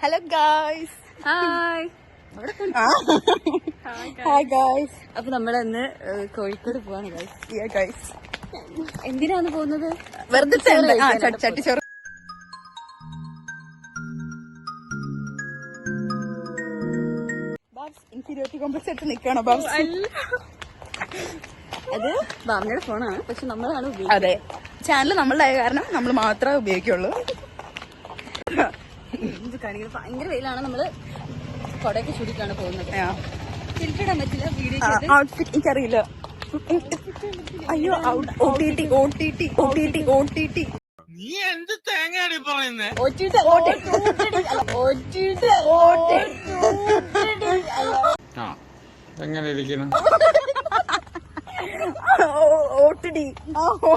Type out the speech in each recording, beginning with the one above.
Hello guys. Hi hi guys. അപ്പൊ നമ്മളിന്ന് കോഴിക്കോട് പോവാണ് ഗൈസ്. ഗായ്സ് എന്തിനാണ് പോകുന്നത്? വെറുതെ ചട്ടിച്ചോറ്. ഇൻഫീരിയോറിറ്റി കോംപ്ലക്സ് എടുത്ത് നിൽക്കണോ ബാബ്? അത് ബാബിയുടെ ഫോണാണ്, പക്ഷെ നമ്മളാണ് ഉപയോഗിക്കുന്നത്. അതെ, ചാനൽ നമ്മളുടെ ആയ കാരണം നമ്മൾ മാത്രമേ ഉപയോഗിക്കുള്ളൂ. ഭയങ്കര വെയിലാണ്. നമ്മള് കൊടയൊക്കെ ചുരുക്കാണ് പോകുന്നത്. തിരിച്ചിടാൻ പറ്റില്ല വീഡിയോ. ഔട്ട്ഫിറ്റ് എനിക്കറിയില്ല. അയ്യോ, OTT നീ എന്ത് തേങ്ങയാടി പറയുന്നേ? എങ്ങനെ ഇരിക്കണം?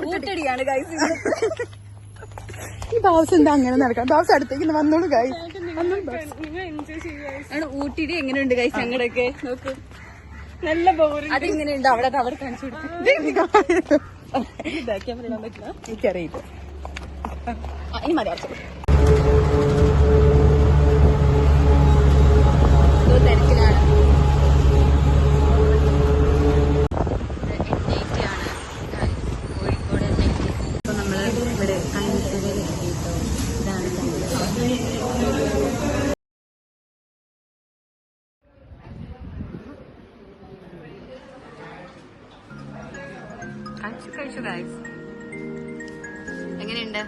ഓട്ടടിയാണ് ഗൈസ്. ഈ ബാസ് എന്താ അങ്ങനെ നടക്കാം? ബാസ് അടുത്തേക്ക് വന്നോളൂ ഗൈസ്. ഊട്ടിടി എങ്ങനെയുണ്ട് ഗൈസ്? ഞങ്ങളുടെയൊക്കെ നോക്ക്, നല്ല ബോറിംഗ്. അതെങ്ങനെയുണ്ട് അവിടെ കാണിച്ചു കൊടുക്കും. പറ്റില്ല, എനിക്കറിയില്ല. ഇനി മതി അച്ഛൻ. തിരക്കിലാണ്. കോഴിക്കോട് ഇപ്പൊ നമ്മള് ഇവിടെ കണ്ണൂരിൽ ഇതാണ് കഴിച്ചു ഗൈസ്. എങ്ങനെയുണ്ട്?